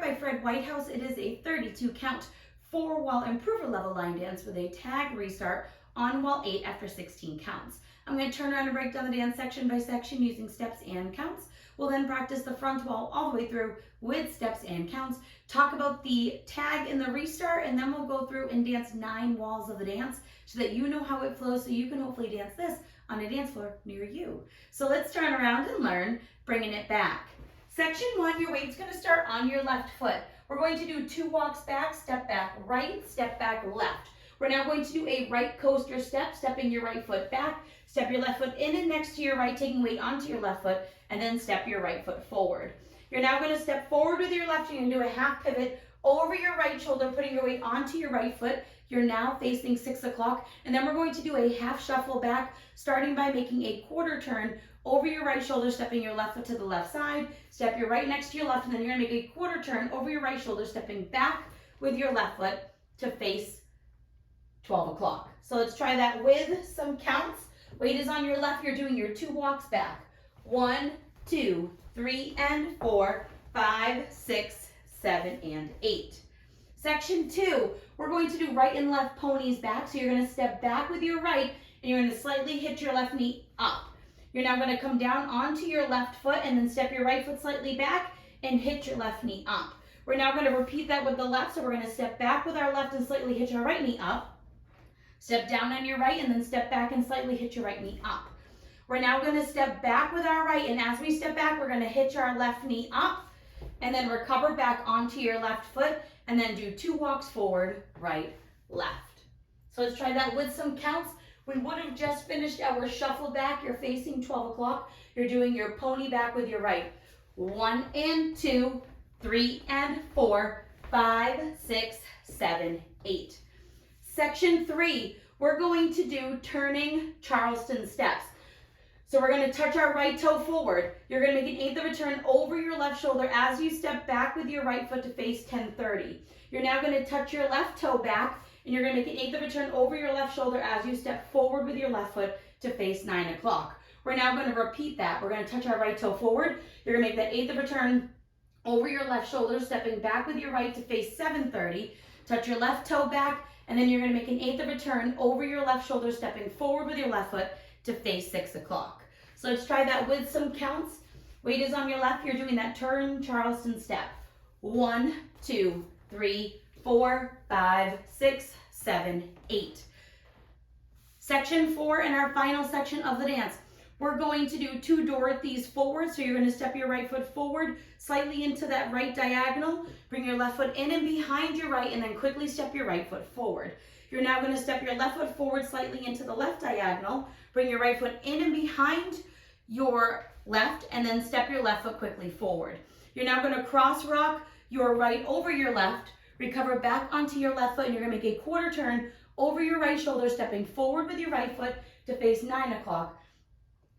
by Fred Whitehouse. It is a 32 count 4-wall improver level line dance with a tag restart on wall 8 after 16 counts. I'm going to turn around and break down the dance section by section using steps and counts. We'll then practice the front wall all the way through with steps and counts, talk about the tag and the restart, and then we'll go through and dance 9 walls of the dance so that you know how it flows, so you can hopefully dance this on a dance floor near you. So let's turn around and learn bringing it back. Section 1, your weight's going to start on your left foot. We're going to do 2 walks back, step back right, step back left. We're now going to do a right coaster step, stepping your right foot back, step your left foot in and next to your right, taking weight onto your left foot, and then step your right foot forward. You're now going to step forward with your left, you're going to do a half pivot over your right shoulder, putting your weight onto your right foot. You're now facing 6 o'clock, and then we're going to do a half shuffle back, starting by making a quarter turn over your right shoulder, stepping your left foot to the left side, step your right next to your left, and then you're going to make a quarter turn over your right shoulder, stepping back with your left foot to face 12 o'clock. So let's try that with some counts. Weight is on your left, you're doing your 2 walks back. 1, 2, 3, and 4, 5, 6, 7, and 8. Section 2, we're going to do right and left ponies back. So you're going to step back with your right, and you're going to slightly hit your left knee up. You're now going to come down onto your left foot and then step your right foot slightly back and hit your left knee up. We're now going to repeat that with the left, so we're going to step back with our left and slightly hit our right knee up. Step down on your right and then step back and slightly hit your right knee up. We're now going to step back with our right, and as we step back, we're going to hit our left knee up and then recover back onto your left foot and then do 2 walks forward, right, left. So let's try that with some counts. We would have just finished our shuffle back. You're facing 12 o'clock. You're doing your pony back with your right. 1 and 2, 3 and 4, 5, 6, 7, 8. Section 3, we're going to do turning Charleston steps. So we're going to touch our right toe forward. You're going to make an 1/8 of a turn over your left shoulder as you step back with your right foot to face 10:30. You're now going to touch your left toe back, and you're going to make an 1/8 of a turn over your left shoulder as you step forward with your left foot to face 9 o'clock. We're now going to repeat that. We're going to touch our right toe forward. You're going to make that 1/8 of a turn over your left shoulder, stepping back with your right to face 7:30. Touch your left toe back, and then you're going to make an 1/8 of a turn over your left shoulder, stepping forward with your left foot to face 6 o'clock. So let's try that with some counts. Weight is on your left. You're doing that turn Charleston step. 1, 2, 3, 4, 5, 6, 7, 8. Section 4 and our final section of the dance. We're going to do 2 Dorothys forward. So you're going to step your right foot forward, slightly into that right diagonal. Bring your left foot in and behind your right, and then quickly step your right foot forward. You're now going to step your left foot forward slightly into the left diagonal. Bring your right foot in and behind your left, and then step your left foot quickly forward. You're now going to cross rock your right over your left, recover back onto your left foot, and you're going to make a quarter turn over your right shoulder, stepping forward with your right foot to face 9 o'clock.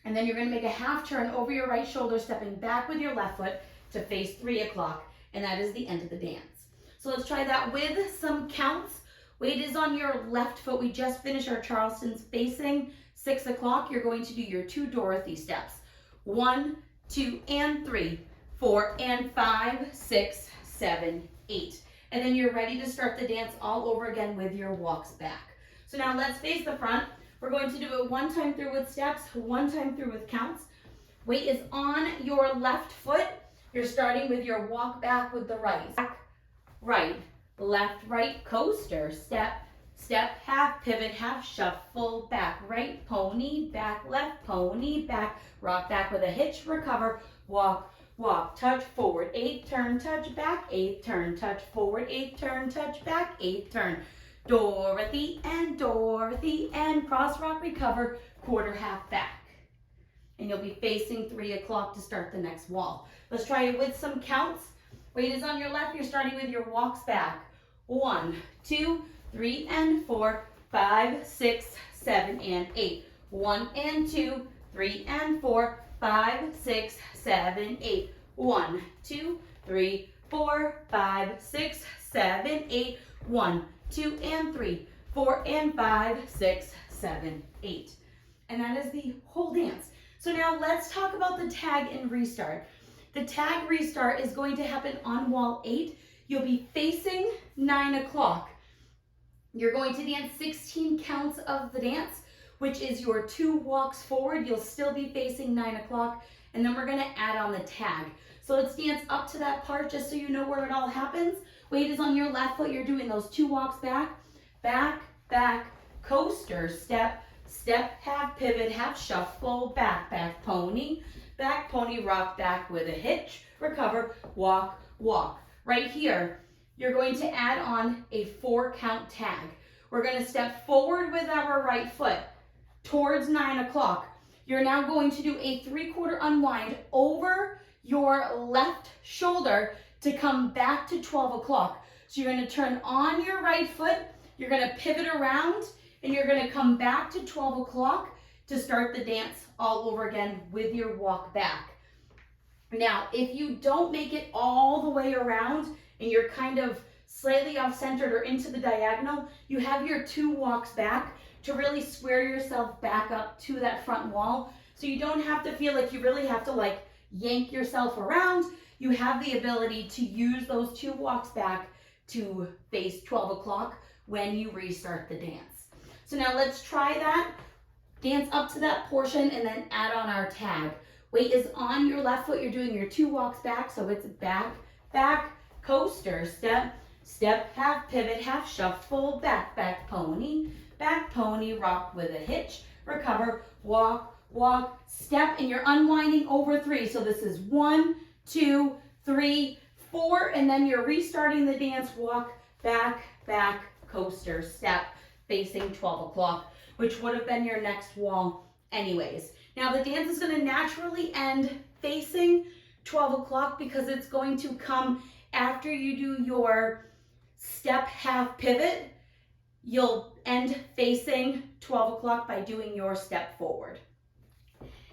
And then you're going to make a half turn over your right shoulder, stepping back with your left foot to face 3 o'clock. And that is the end of the dance. So let's try that with some counts. Weight is on your left foot. We just finished our Charlestons facing 6 o'clock. You're going to do your 2 Dorothy steps. 1, 2, and 3, 4, and 5, 6, 7, 8. And then you're ready to start the dance all over again with your walks back. So now let's face the front. We're going to do it 1 time through with steps, 1 time through with counts. Weight is on your left foot. You're starting with your walk back with the right. Back, right, left, right, coaster, step, step, half pivot, half shuffle, back, right, pony, back, left, pony, back, rock back with a hitch, recover, walk, walk, touch, forward, 8, turn, touch, back, 8, turn, touch, forward, 8, turn, touch, back, 8, turn. Dorothy, and cross rock, recover, quarter, half back. And you'll be facing 3 o'clock to start the next wall. Let's try it with some counts. Weight is on your left. You're starting with your walks back. 1, 2, 3, and 4, 5, 6, 7, and 8. 1 and 2, 3 and 4, 5, 6, 7, 8. 1, 2, 3, 4, 5, 6, 7, 8. 1, 2, and 3, 4, and 5, 6, 7, 8. And that is the whole dance. So now let's talk about the tag and restart. The tag restart is going to happen on wall 8. You'll be facing 9 o'clock. You're going to dance 16 counts of the dance, which is your 2 walks forward. You'll still be facing 9 o'clock, and then we're gonna add on the tag. So let's dance up to that part just so you know where it all happens. Weight is on your left foot. You're doing those 2 walks back, back, back, coaster, step, step, half pivot, half shuffle, back, back pony, rock back with a hitch, recover, walk, walk. Right here, you're going to add on a 4 count tag. We're going to step forward with our right foot towards 9 o'clock. You're now going to do a 3/4 unwind over your left shoulder to come back to 12 o'clock. So you're going to turn on your right foot, you're going to pivot around, and you're going to come back to 12 o'clock to start the dance all over again with your walk back. Now, if you don't make it all the way around and you're kind of slightly off-centered or into the diagonal, you have your 2 walks back to really square yourself back up to that front wall. So you don't have to feel like you really have to like yank yourself around. You have the ability to use those 2 walks back to face 12 o'clock when you restart the dance. So now let's try that. Dance up to that portion and then add on our tag. Weight is on your left foot. You're doing your 2 walks back. So it's back, back, coaster, step, step, half pivot, half shuffle, back, back pony, rock with a hitch, recover, walk, walk, step, and you're unwinding over 3. So this is 1, 2, 3, 4, and then you're restarting the dance, walk, back, back, coaster, step, facing 12 o'clock, which would have been your next wall anyways. Now the dance is going to naturally end facing 12 o'clock because it's going to come after you do your step half pivot. You'll end facing 12 o'clock by doing your step forward.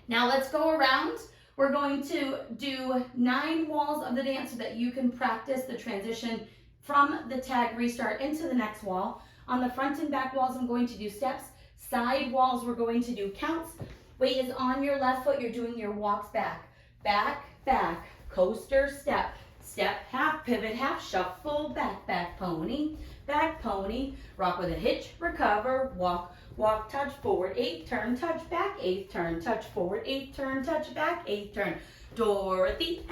Now let's go around. We're going to do 9 walls of the dance so that you can practice the transition from the tag restart into the next wall. On the front and back walls, I'm going to do steps. Side walls, we're going to do counts. Weight is on your left foot. You're doing your walks back, back, back, coaster, step, step, half pivot, half shuffle, back, back pony, rock with a hitch, recover, walk, walk, touch forward, 8th turn, touch back, 8th turn, touch forward, 8th turn, touch back, 8th turn, Dorothy,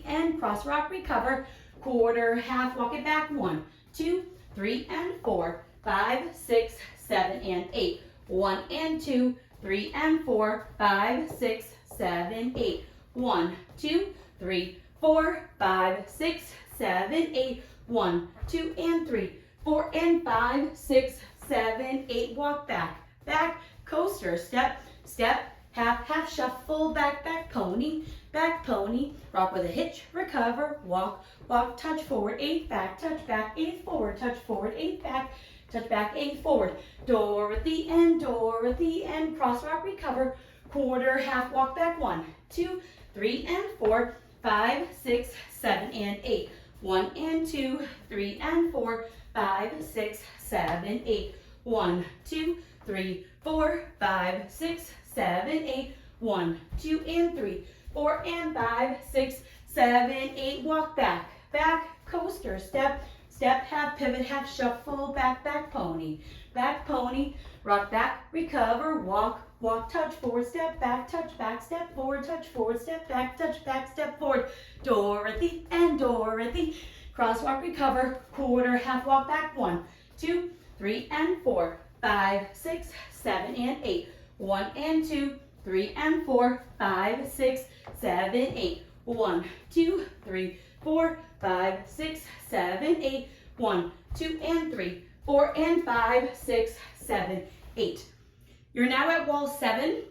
and cross rock, recover, quarter, half, walk it back, 1, 2, 3, and 4, 5, 6, 7, and 8, 1 and 2, 3 and 4, 5, 6, 7, 8, 1, 2, 3, 4, 5, 6, 7, 8, 1, 2, and 3, 4 and 5, 6, 7, 8, walk back, back, coaster, step, step, half shuffle, back, back pony, rock with a hitch, recover, walk, walk, touch forward, 8 back, touch back, 8 forward, touch forward, 8 back, touch back, 8 forward, Dorothy, and cross rock, recover, quarter, half, walk back, 1, 2, 3, and 4, 5, 6, 7, and 8, 1 and 2, 3 and 4, 5, 6, 7, 8, 1, 2, 3, 4, 5, 6, 7, 8, 1, 2, and 3, 4 and 5, 6, 7, 8, walk back, back, coaster, step, step, half pivot, half shuffle, back, back pony, rock back, recover, walk, walk, touch forward, step back, step forward, step back, step forward, Dorothy, cross walk, recover, quarter, half, walk back, 1, 2, 3, and 4, 5, 6, 7, and 8, 1 and 2, 3 and 4, 5, 6, 7, 8, 1, 2, 3, 4, 5, 6, 7, 8, 1, 2, and 3, 4, and 5, 6, 7, 8. You're now at wall 7.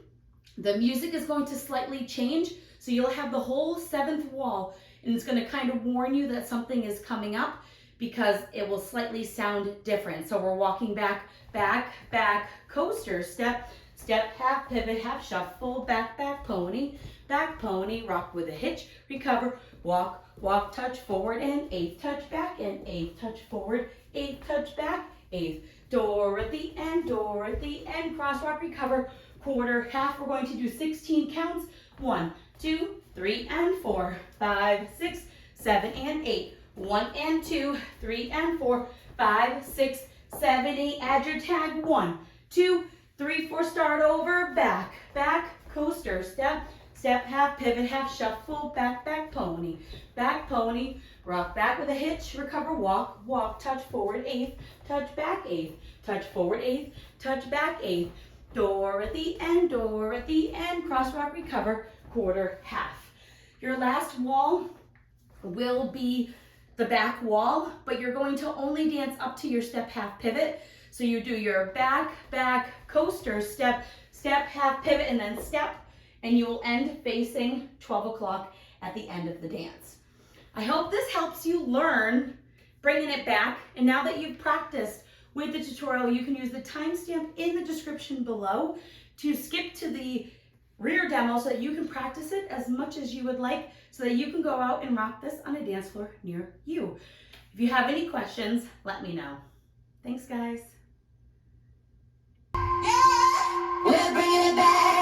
The music is going to slightly change, so you'll have the whole 7th wall, and it's going to kind of warn you that something is coming up because it will slightly sound different. So we're walking back, back, back, coaster, step, step, half pivot, half shuffle, back, back pony, rock with a hitch, recover, walk, walk, touch forward, and 8th touch back, and 8th touch forward, 8th touch back, 8th, Dorothy, and cross walk, recover, quarter, half. We're going to do 16 counts, 1, 2, 3 and 4, 5, 6, 7 and 8. 1 and 2, 3 and 4, 5, 6, 7, 8. Add your tag. 1, 2, 3, 4. Start over. Back, back, coaster, step, step, half pivot, half shuffle, back, back, pony, rock back with a hitch, recover, walk, walk, touch forward, eighth, touch back, eighth, touch forward, eighth, touch back, eighth, door at the end, cross rock, recover, quarter, half. Your last wall will be the back wall, but you're going to only dance up to your step, half pivot. So you do your back, back, coaster, step, step, half pivot, and then step, and you will end facing 12 o'clock at the end of the dance. I hope this helps you learn bringing it back, and now that you've practiced with the tutorial, you can use the timestamp in the description below to skip to the rear demo so that you can practice it as much as you would like so that you can go out and rock this on a dance floor near you. If you have any questions, let me know. Thanks, guys. Yeah, we're bringing it back.